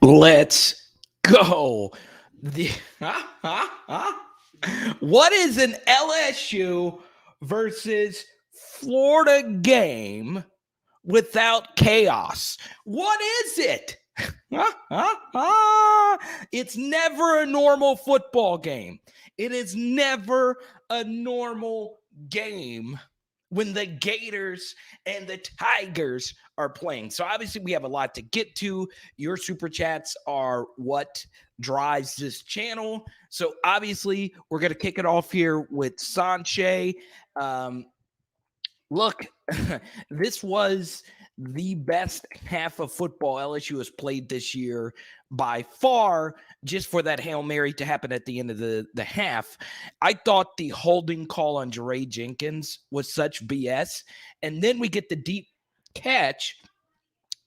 Let's go. The What is an LSU versus Florida game without chaos? What is it? It's never a normal football game. It is never a normal game when the Gators and the Tigers are playing. So obviously we have a lot to get to. Your super chats are what drives this channel. So obviously we're going to kick it off here with Sanche. Look, this was the best half of football LSU has played this year by far, just for that Hail Mary to happen at the end of the half. I thought the holding call on JARAY Jenkins was such BS. And then we get the deep catch,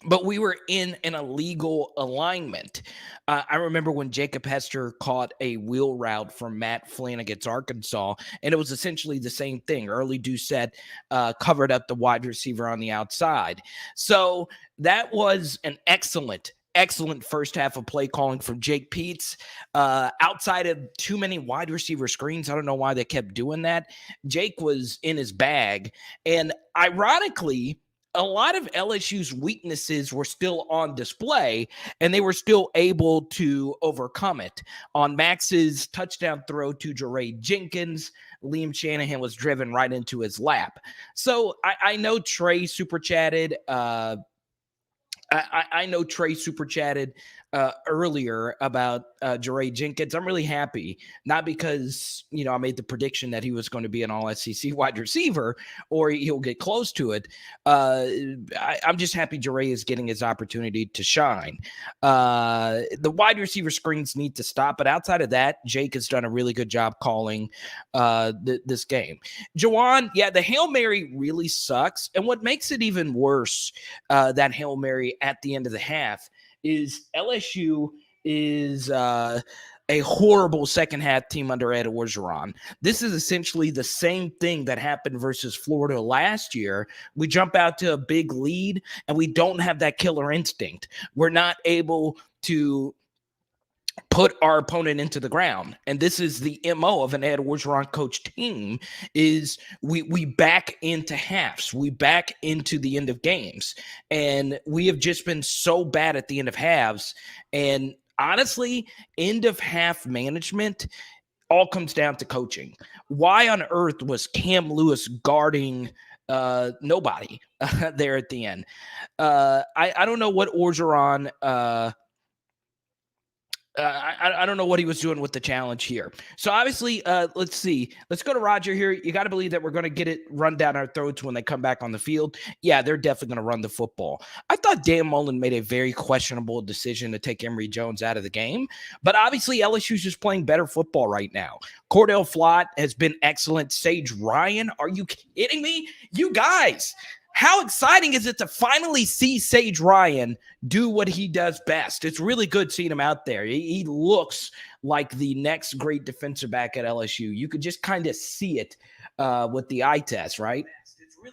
but we were in an illegal alignment. I remember when Jacob Hester caught a wheel route from Matt Flynn against Arkansas, and it was essentially the same thing. Early Doucette covered up the wide receiver on the outside. So that was an excellent first half of play calling from Jake Peets. Outside of too many wide receiver screens, I don't know why they kept doing that. Jake was in his bag. And ironically, a lot of LSU's weaknesses were still on display, and they were still able to overcome it. On Max's touchdown throw to JARAY Jenkins, Liam Shanahan was driven right into his lap. So I know Trey super chatted. I know Trey super chatted earlier about JARAY Jenkins. I'm really happy, not because, I made the prediction that he was going to be an all-SEC wide receiver or he'll get close to it. I'm just happy JARAY is getting his opportunity to shine. The wide receiver screens need to stop, but outside of that, Jake has done a really good job calling this game. Jawan, yeah, the Hail Mary really sucks. And what makes it even worse, that Hail Mary at the end of the half, is LSU is a horrible second half team under Ed Orgeron. This is essentially the same thing that happened versus Florida last year. We jump out to a big lead and we don't have that killer instinct. We're not able to put our opponent into the ground. And this is the MO of an Ed Orgeron coach team, is we back into halves. We back into the end of games. And we have just been so bad at the end of halves. And honestly, end of half management all comes down to coaching. Why on earth was Cam Lewis guarding nobody there at the end? I don't know what Orgeron I don't know what he was doing with the challenge here. So obviously, let's see. Let's go to Roger here. You got to believe that we're going to get it run down our throats when they come back on the field. Yeah, they're definitely going to run the football. I thought Dan Mullen made a very questionable decision to take Emery Jones out of the game. But obviously, LSU's just playing better football right now. Cordell Flott has been excellent. Sage Ryan, are you kidding me? You guys, how exciting is it to finally see Sage Ryan do what he does best? It's really good seeing him out there. He looks like the next great defensive back at LSU. You could just kind of see it with the eye test, right?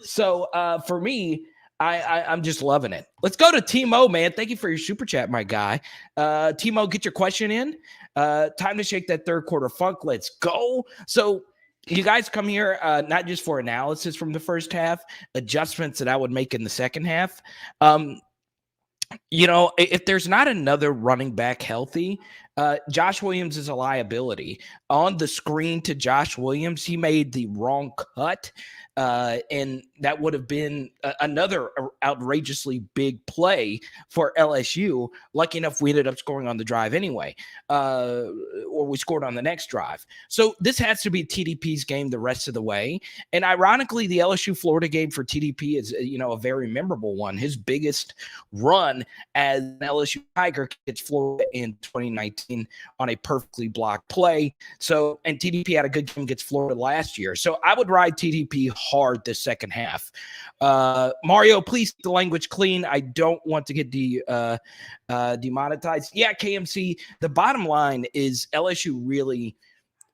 So for me, I'm just loving it. Let's go to Timo, man. Thank you for your super chat, my guy. Timo, get your question in. Time to shake that third quarter funk. Let's go. So you guys come here not just for analysis from the first half, adjustments that I would make in the second half. If there's not another running back healthy, Josh Williams is a liability. On the screen to Josh Williams, he made the wrong cut, and that would have been another outrageously big play for LSU. Lucky enough, we ended up scoring on the drive anyway, or we scored on the next drive. So this has to be TDP's game the rest of the way. And ironically, the LSU-Florida game for TDP is, a very memorable one. His biggest run as an LSU Tiger gets Florida in 2019 on a perfectly blocked play. So, and TDP had a good game against Florida last year. So I would ride TDP hard this second half. Mario, please keep the language clean. I don't want to get demonetized. Yeah, KMC, the bottom line is LSU really,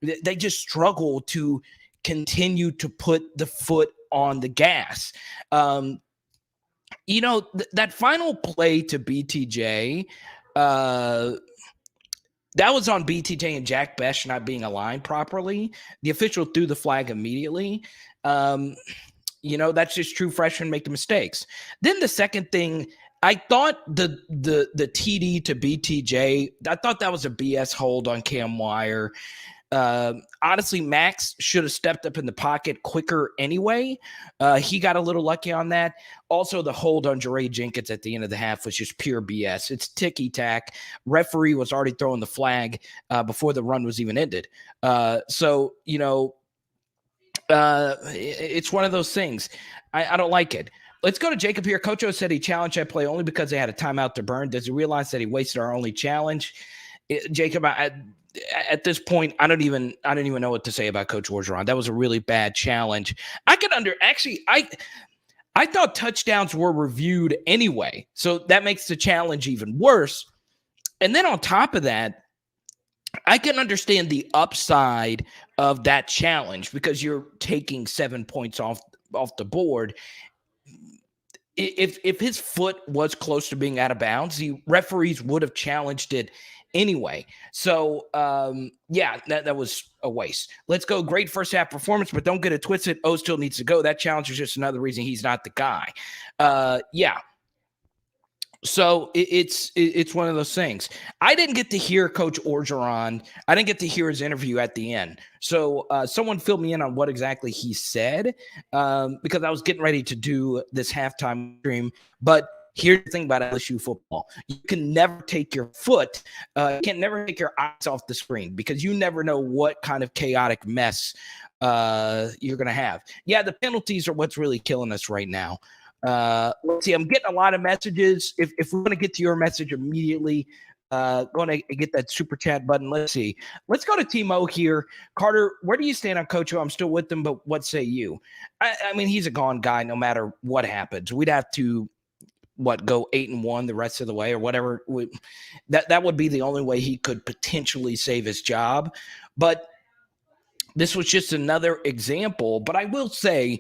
they just struggle to continue to put the foot on the gas. That final play to BTJ, that was on BTJ and Jack Besh not being aligned properly. The official threw the flag immediately. That's just true freshmen making mistakes. Then the second thing, I thought the TD to BTJ, I thought that was a BS hold on Cam Wire. Honestly, Max should have stepped up in the pocket quicker anyway. He got a little lucky on that. Also, the hold on JARAY Jenkins at the end of the half was just pure BS. It's ticky-tack. Referee was already throwing the flag before the run was even ended. It's one of those things. I don't like it. Let's go to Jacob here. Coach O said he challenged that play only because they had a timeout to burn. Does he realize that he wasted our only challenge? Jacob, at this point, I don't even know what to say about Coach Orgeron. That was a really bad challenge. I thought touchdowns were reviewed anyway, so that makes the challenge even worse. And then on top of that, I can understand the upside of that challenge because you're taking 7 points off the board. If his foot was close to being out of bounds, the referees would have challenged it anyway. So, that was a waste. Let's go. Great first half performance, but don't get it twisted. O still needs to go. That challenge is just another reason he's not the guy. So it's one of those things. I didn't get to hear Coach Orgeron. I didn't get to hear his interview at the end. So someone filled me in on what exactly he said because I was getting ready to do this halftime stream. But here's the thing about LSU football. You can never take your foot. You can never take your eyes off the screen because you never know what kind of chaotic mess you're going to have. Yeah, the penalties are what's really killing us right now. Let's see. I'm getting a lot of messages. If we're going to get to your message immediately, going to get that super chat button. Let's see. Let's go to Timo here. Carter, where do you stand on Coach O? I'm still with him, but what say you? I mean, he's a gone guy no matter what happens. We'd have to go 8-1 the rest of the way or whatever. That would be the only way he could potentially save his job. But this was just another example. But I will say,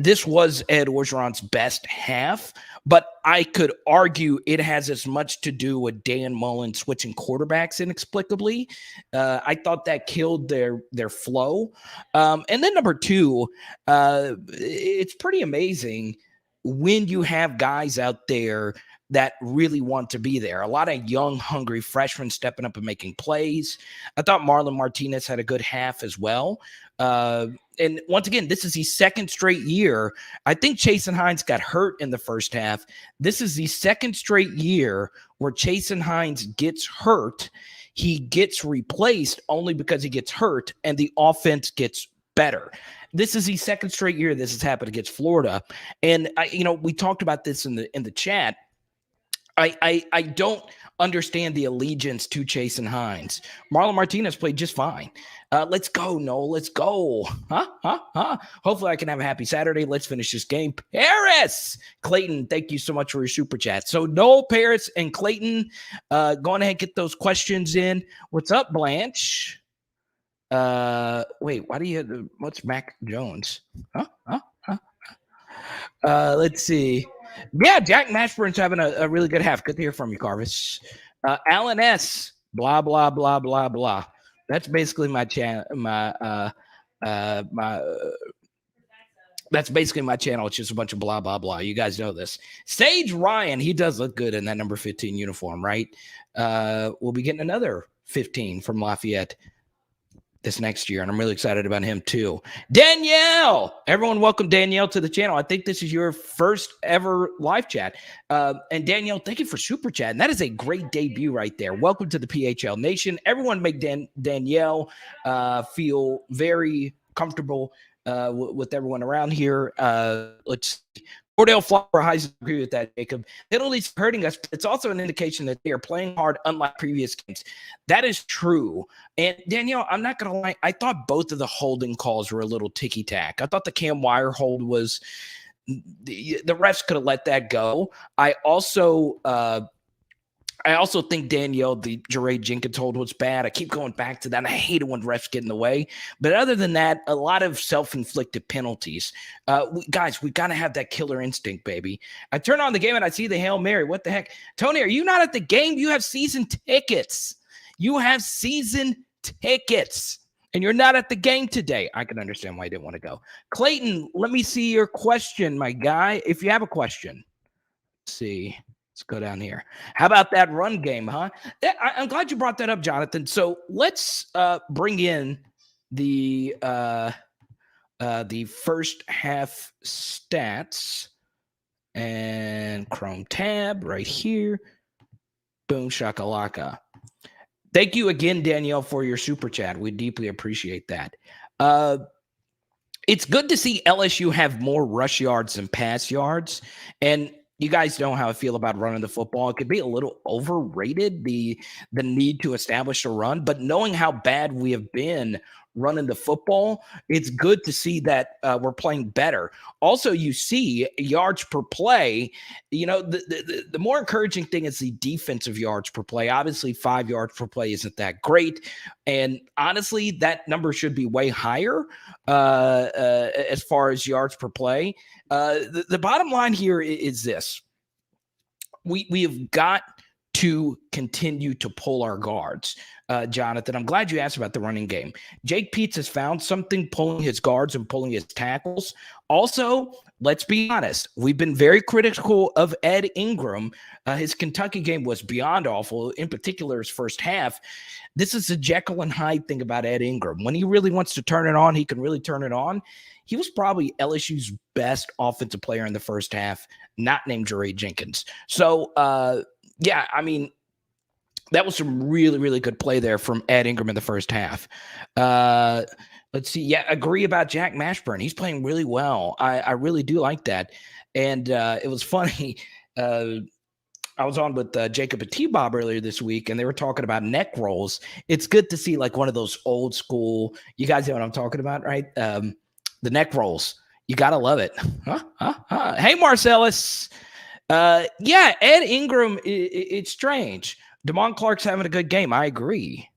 this was Ed Orgeron's best half, but I could argue it has as much to do with Dan Mullen switching quarterbacks inexplicably. I thought that killed their flow. And then number two, it's pretty amazing when you have guys out there that really want to be there. A lot of young, hungry freshmen stepping up and making plays. I thought Marlon Martinez had a good half as well. And once again, this is the second straight year. I think Chasen Hines got hurt in the first half. This is the second straight year where Chasen Hines gets hurt. He gets replaced only because he gets hurt, and the offense gets better. This is the second straight year this has happened against Florida. And we talked about this in the chat. I don't understand the allegiance to Chasen Hines. Marlon Martinez played just fine. Let's go, Noel. Let's go. Hopefully I can have a happy Saturday. Let's finish this game. Paris! Clayton, thank you so much for your super chat. So Noel, Paris, and Clayton, go on ahead and get those questions in. What's up, Blanche? Wait, why do you have what's Mac Jones? Let's see. Yeah, Jack Mashburn's having a really good half. Good to hear from you, Carvis. Alan S. Blah blah blah blah blah. That's basically my channel. That's basically my channel. It's just a bunch of blah blah blah. You guys know this. Sage Ryan, he does look good in that number 15 uniform, right? We'll be getting another 15 from Lafayette this next year, and I'm really excited about him too. Danielle, everyone, welcome Danielle to the channel. I think this is your first ever live chat. And Danielle, thank you for super chat. And that is a great debut right there. Welcome to the PHL Nation. Everyone make Danielle feel very comfortable with everyone around here. Let's see. Cordell Flower, I agree with that, Jacob. Penalties hurting us, but it's also an indication that they are playing hard, unlike previous games. That is true. And Danielle, I'm not going to lie, I thought both of the holding calls were a little ticky-tack. I thought the Cam Wire hold was the refs could have let that go. I I also think, Danielle, the JARAY Jenkins hold was bad. I keep going back to that. I hate it when refs get in the way. But other than that, a lot of self-inflicted penalties. Guys, we got to have that killer instinct, baby. I turn on the game and I see the Hail Mary. What the heck? Tony, are you not at the game? You have season tickets. You have season tickets. And you're not at the game today. I can understand why you didn't want to go. Clayton, let me see your question, my guy. If you have a question. Let's see. Let's go down here. How about that run game, huh? I'm glad you brought that up, Jonathan. So let's bring in the first half stats and Chrome tab right here. Boom shakalaka. Thank you again, Danielle, for your super chat. We deeply appreciate that. It's good to see LSU have more rush yards than pass yards. And you guys know how I feel about running the football. It could be a little overrated, the need to establish a run, but knowing how bad we have been running the football, it's good to see that we're playing better. Also, you see yards per play. You know, the more encouraging thing is the defensive yards per play. Obviously, 5 yards per play isn't that great. And honestly, that number should be way higher as far as yards per play. The bottom line here is this. We have got to continue to pull our guards. Jonathan, I'm glad you asked about the running game. Jake Peetz has found something pulling his guards and pulling his tackles. Also, let's be honest, we've been very critical of Ed Ingram. His Kentucky game was beyond awful, in particular his first half. This is the Jekyll and Hyde thing about Ed Ingram. When he really wants to turn it on, he can really turn it on. He was probably LSU's best offensive player in the first half, not named JARAY Jenkins. So, yeah, I mean, that was some really, really good play there from Ed Ingram in the first half. Let's see. Yeah, agree about Jack Mashburn. He's playing really well. I really do like that. And it was funny. I was on with Jacob and T-Bob earlier this week, and they were talking about neck rolls. It's good to see like one of those old school. You guys know what I'm talking about, right? The neck rolls. You got to love it. Hey, Marcellus. Yeah, Ed Ingram, it's strange. Damon Clark's having a good game. I agree.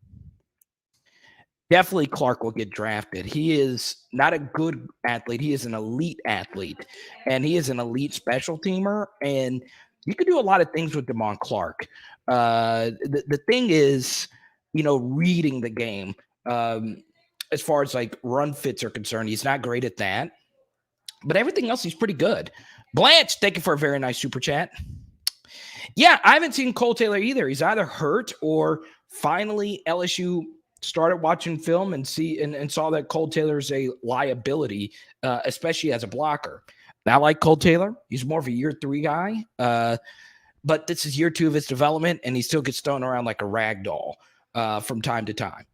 Definitely Clark will get drafted. He is not a good athlete. He is an elite athlete, and he is an elite special teamer. And you can do a lot of things with Damon Clark. The thing is, you know, reading the game. As far as like run fits are concerned, he's not great at that. But everything else, he's pretty good. Blanche, thank you for a very nice super chat. Yeah, I haven't seen Cole Taylor either. He's either hurt or finally LSU started watching film and saw that Cole Taylor is a liability, especially as a blocker. And I like Cole Taylor. He's more of a year 3 guy, but this is year 2 of his development, and he still gets thrown around like a rag doll from time to time.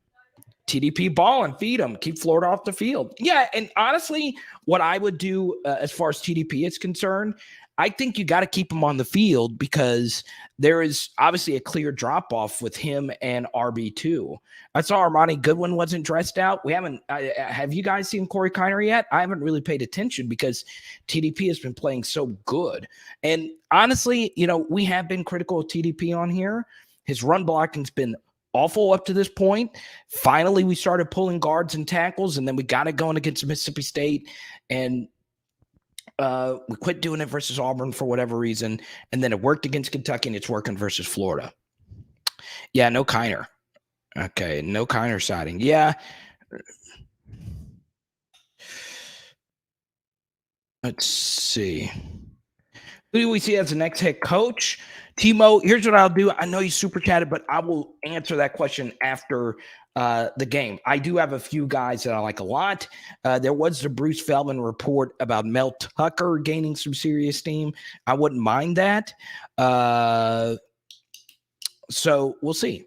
TDP ball and feed him. Keep Florida off the field. Yeah, and honestly, what I would do as far as TDP is concerned, I think you got to keep him on the field because there is obviously a clear drop-off with him and RB2. I saw Armani Goodwin wasn't dressed out. We haven't have you guys seen Corey Kiner yet? I haven't really paid attention because TDP has been playing so good. And honestly, you know, we have been critical of TDP on here. His run blocking's been awful up to this point. Finally, we started pulling guards and tackles, and then we got it going against Mississippi State, and we quit doing it versus Auburn for whatever reason, and then it worked against Kentucky, and it's working versus Florida. Yeah, no Kiner. Okay, no Kiner siding. Yeah. Let's see. Who do we see as the next head coach? Timo, here's what I'll do. I know you super chatted, but I will answer that question after the game. I do have a few guys that I like a lot. There was the Bruce Feldman report about Mel Tucker gaining some serious steam. I wouldn't mind that. So we'll see.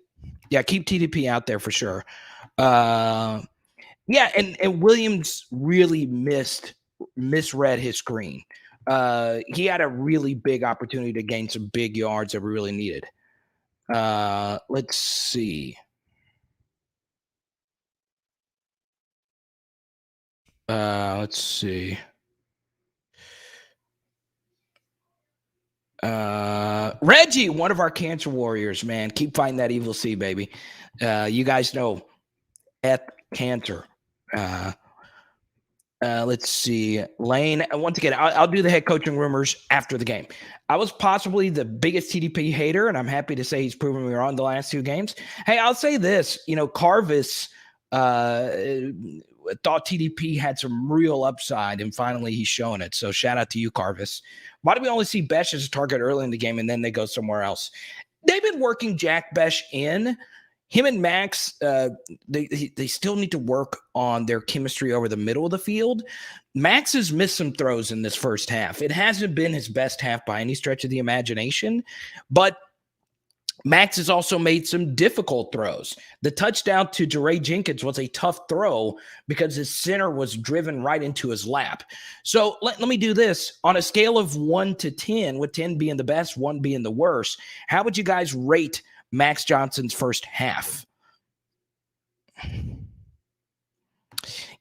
Yeah, keep TDP out there for sure. Yeah, and Williams really misread his screen. He had a really big opportunity to gain some big yards that we really needed. Let's see. Let's see. Reggie, one of our cancer warriors, man. Keep fighting that evil C, baby. You guys know at cancer. Let's see. Lane, once again, I'll do the head coaching rumors after the game. I was possibly the biggest TDP hater, and I'm happy to say he's proven me wrong the last 2 games. Hey, I'll say this. Carvis thought TDP had some real upside, and finally he's showing it. So shout out to you, Carvis. Why do we only see Besh as a target early in the game, and then they go somewhere else? They've been working Jack Besh in. Him and Max, they still need to work on their chemistry over the middle of the field. Max has missed some throws in this first half. It hasn't been his best half by any stretch of the imagination, but Max has also made some difficult throws. The touchdown to JARAY Jenkins was a tough throw because his center was driven right into his lap. So let me do this. On a scale of 1 to 10, with 10 being the best, 1 being the worst, how would you guys rate Max Johnson's first half?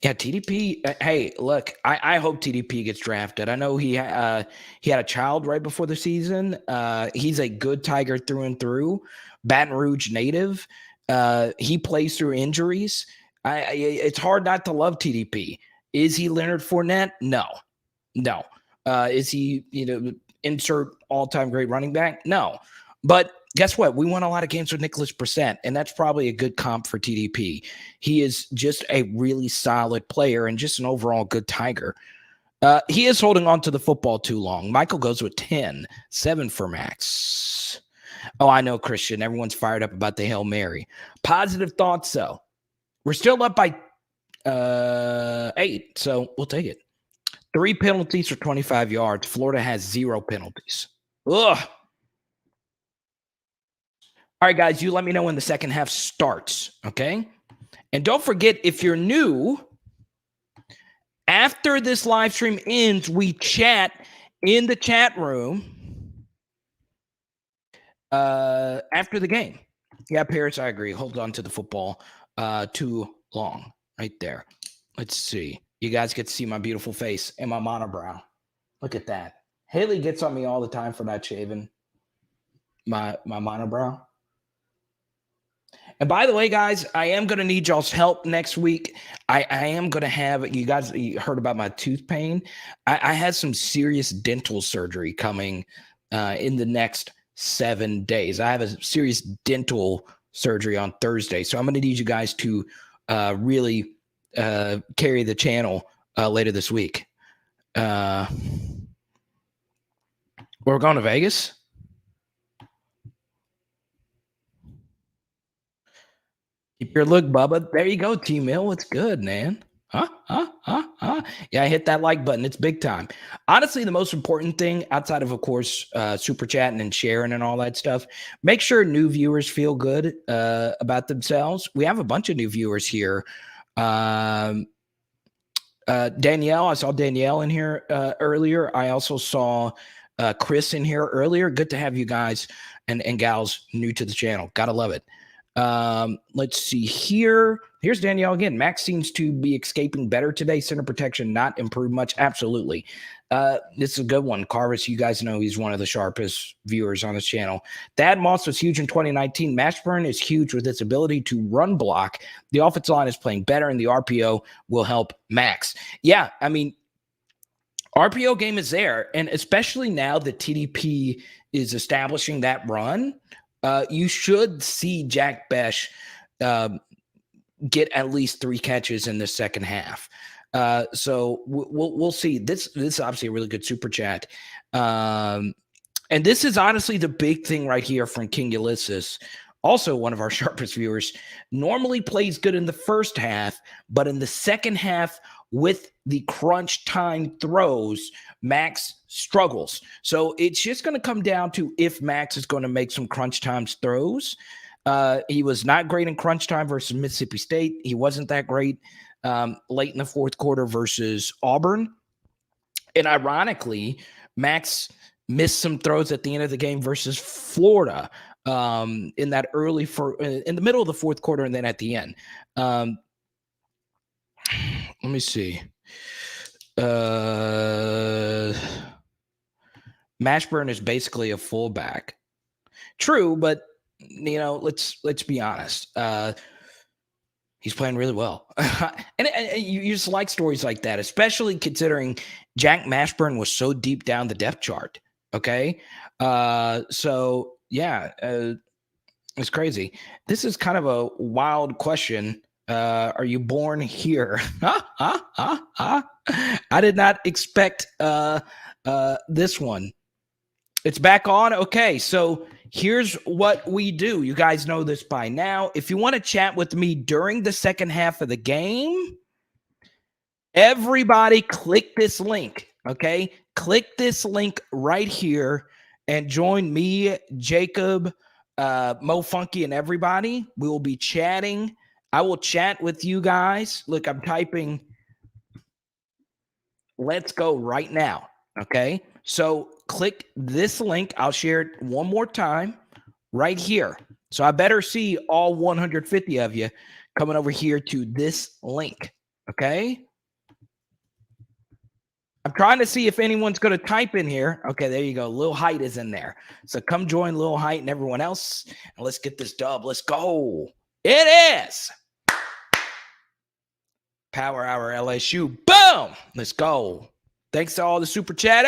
Yeah, TDP. Hey, look, I hope TDP gets drafted. I know he had a child right before the season. He's a good Tiger through and through. Baton Rouge native. He plays through injuries. It's hard not to love TDP. Is he Leonard Fournette? No. Is he insert all-time great running back? No. But guess what? We won a lot of games with Nicholas Brissett, and that's probably a good comp for TDP. He is just a really solid player and just an overall good Tiger. He is holding on to the football too long. Michael goes with 10, 7 for Max. Oh, I know, Christian. Everyone's fired up about the Hail Mary. Positive thoughts, though. We're still up by 8, so we'll take it. 3 penalties for 25 yards. Florida has 0 penalties. Ugh. All right, guys, you let me know when the second half starts, okay? And don't forget, if you're new, after this live stream ends, we chat in the chat room after the game. Yeah, Paris, I agree. Hold on to the football too long right there. Let's see. You guys get to see my beautiful face and my monobrow. Look at that. Haley gets on me all the time for not shaving my monobrow. And by the way, guys, I am going to need y'all's help next week. I am going to have, you guys heard about my tooth pain. I had some serious dental surgery coming in the next 7 days. I have a serious dental surgery on Thursday. So I'm going to need you guys to really carry the channel later this week. We're going to Vegas. Keep your look, Bubba. There you go, T-Mill. It's good, man. Yeah, I hit that like button. It's big time. Honestly, the most important thing outside of course, super chatting and sharing and all that stuff, make sure new viewers feel good about themselves. We have a bunch of new viewers here. Danielle, I saw Danielle in here earlier. I also saw Chris in here earlier. Good to have you guys and gals new to the channel. Gotta love it. Let's see here. Here's Danielle again. Max seems to be escaping better today. Center protection not improved much. Absolutely. This is a good one. Carvis, you guys know he's one of the sharpest viewers on this channel. Thad Moss was huge in 2019. Mashburn is huge with its ability to run block. The offensive line is playing better, and the RPO will help Max. Yeah, I mean, RPO game is there, and especially now that TDP is establishing that run, you should see Jack Besh get at least 3 catches in the second half. So we'll see. This is obviously a really good super chat. And this is honestly the big thing right here from King Ulysses. Also one of our sharpest viewers. Normally plays good in the first half, but in the second half with the crunch time throws, Max struggles. So it's just going to come down to if Max is going to make some crunch times throws. He was not great in crunch time versus Mississippi State. He wasn't that great late in the fourth quarter versus Auburn. And ironically, Max missed some throws at the end of the game versus Florida in that in the middle of the fourth quarter and then at the end. Let me see. Mashburn is basically a fullback. True, but let's be honest. He's playing really well, and you just like stories like that, especially considering Jack Mashburn was so deep down the depth chart. Okay, so yeah, it's crazy. This is kind of a wild question. Are you born here? I did not expect this one. It's back on. Okay, so here's what we do. You guys know this by now. If you want to chat with me during the second half of the game, everybody click this link. Okay, click this link right here and join me, Jacob, Mo Funky, and everybody. We will be chatting. I will chat with you guys. Look, I'm typing. Let's go right now. Okay, so click this link. I'll share it one more time right here. So I better see all 150 of you coming over here to this link. Okay. I'm trying to see if anyone's going to type in here. Okay, there you go. Lil Height is in there. So come join Lil Height and everyone else. And let's get this dub. Let's go. It is Power Hour LSU. Boom. Let's go. Thanks to all the super chat.